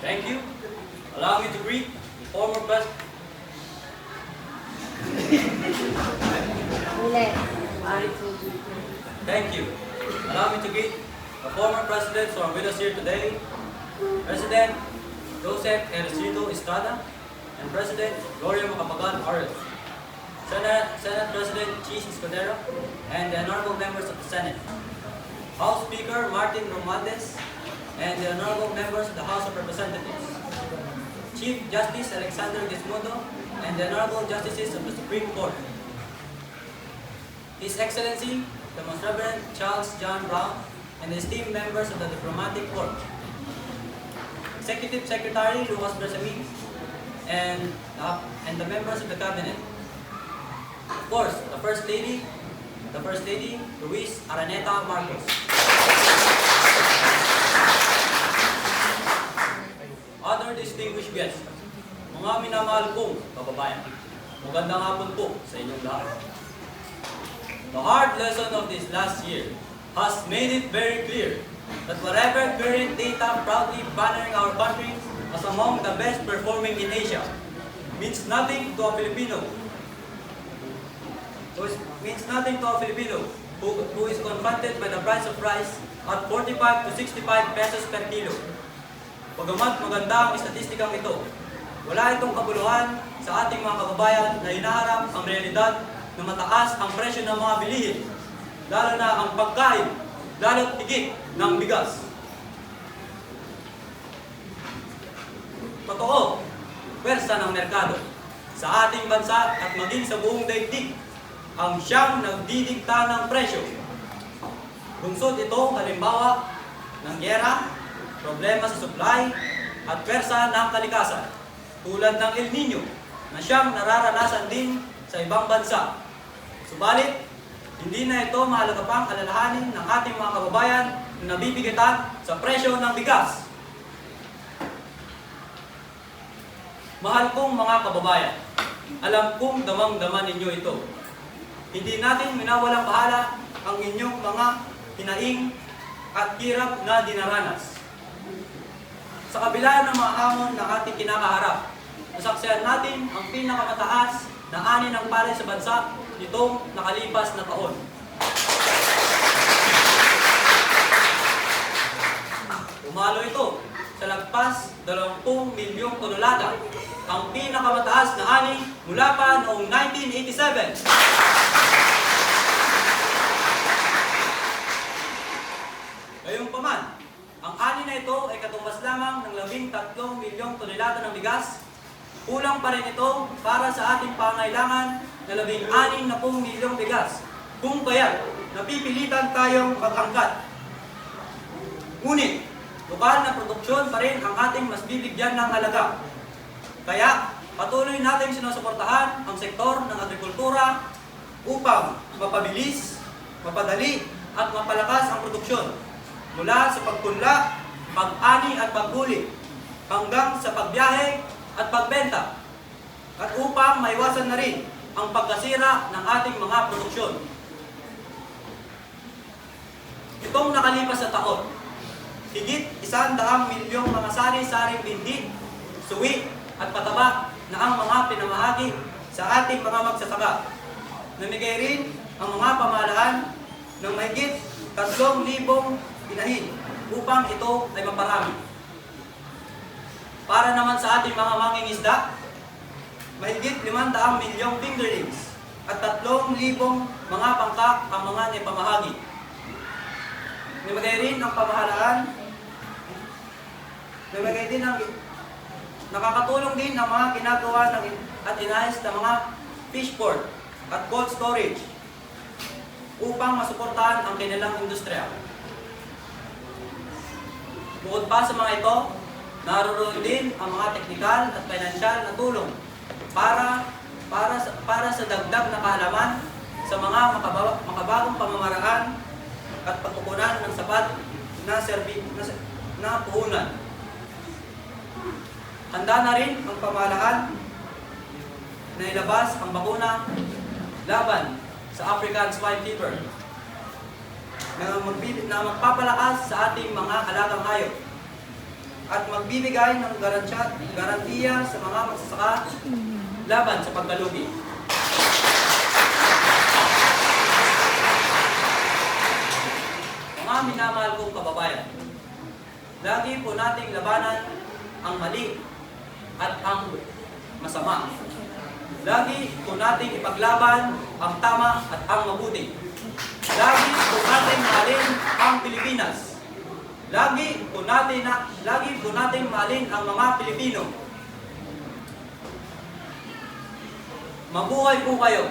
Thank you. Allow me to greet the former president. Thank you. Allow me to greet the former presidents who are with us here today. President Joseph Eresito Estrada and President Gloria Macapagal Arias. Senate President Chis Escudero and the honorable members of the Senate. House Speaker Martin Romualdez and the honorable members of the House of Representatives. Chief Justice Alexander Desmundo and the honorable justices of the Supreme Court. His Excellency, the Most Reverend Charles John Brown and the esteemed members of the Diplomatic Corps. Executive Secretary Lucas Bersamin and the members of the Cabinet. Of course, the First Lady, Luis Araneta Marcos. Other distinguished guests, mga minamahal kong kababayan, magandang hapon po sa inyong lahat. The hard lesson of this last year has made it very clear that whatever current data proudly bannering our country as among the best performing in Asia means nothing to a Filipino. Who is confronted by the price of rice at 45 to 65 pesos per kilo. Bagamat maganda ang statistikang ito, wala itong kabuluhan sa ating mga kababayan na hinaharap ang realidad na mataas ang presyo ng mga bilihin, lalo na ang pagkain, lalo't higit ng bigas. Totoo, pwersa ng merkado sa ating bansa at maging sa buong daigdig ang siyang nagdidikta ng presyo. Lungsod ito halimbawa ng giyera, problema sa supply, at pwersa ng kalikasan, tulad ng El Nino na siyang nararanasan din sa ibang bansa. Subalit, hindi na ito mahalaga pang alalahanin ng ating mga kababayan na nabibigatan sa presyo ng bigas. Mahal kong mga kababayan, alam kong damang-dama ninyo ito. Hindi natin minawalang bahala ang inyong mga hinaing at hirap na dinaranas. Sa kabila ng mga hamon na ating kinakaharap, nasaksihan natin ang pinakamataas na ani ng palay sa bansa nitong nakalipas na taon. Umalo ito sa lagpas 20 milyong tonelada, ang pinakamataas na ani mula pa noong 1987. Gayunpaman, ang ani na ito ay katumbas lamang ng 13 milyong tonelada ng bigas. Kulang pa rin ito para sa ating pangailangan na 16 milyong bigas, kung kaya napipilitan tayong mag-angkat. Ngunit, lokal na produksyon pa rin ang ating mas bibigyan ng halaga. Kaya, patuloy nating sinusuportahan ang sektor ng agrikultura upang mapabilis, mapadali, at mapalakas ang produksyon mula sa pagpunla, pag-ani at paghuli hanggang sa pagbiyahe at pagbenta, at upang maiwasan na rin ang pagkasira ng ating mga produksyon. Itong nakalipas na taon, higit 100 milyong mga sari-saring binhi, suwi at pataba na ang mga pinamahagi sa ating mga magsasaka. Namigay rin ang mga pamahalaan ng mahigit 3,000 inahin upang ito ay maparami. Para naman sa ating mga mangingisda, mahigit 500 milyong fingerlings at 3,000 mga pangka ang mga naipamahagi. Namigay rin ang pamahalaan, nakakatulong din ang mga ginagawa at inayos ng mga fish port at cold storage upang masuportahan ang kanilang industriya. Bukod pa sa mga ito, naroon din ang mga teknikal at financial na tulong para sa dagdag na kaalaman sa mga makabagong pamamaraan at pagkukunan ng sapat na puhunan. Handa na rin ang pamahalaan na ilabas ang bakuna laban sa African Swine Fever na magpapalakas sa ating mga alagang hayop. at magbibigay ng garantiya sa mga magsasaka laban sa pagkalugi. Mga minamahal kong kababayan, lagi po nating labanan ang mali at ang masama. Lagi po nating ipaglaban ang tama at ang mabuti. Lagi po natin mahalin ang Pilipinas. Lagi po natin mahalin ang mga Pilipino. Mabuhay po kayo.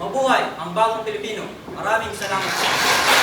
Mabuhay ang bagong Pilipino. Maraming salamat.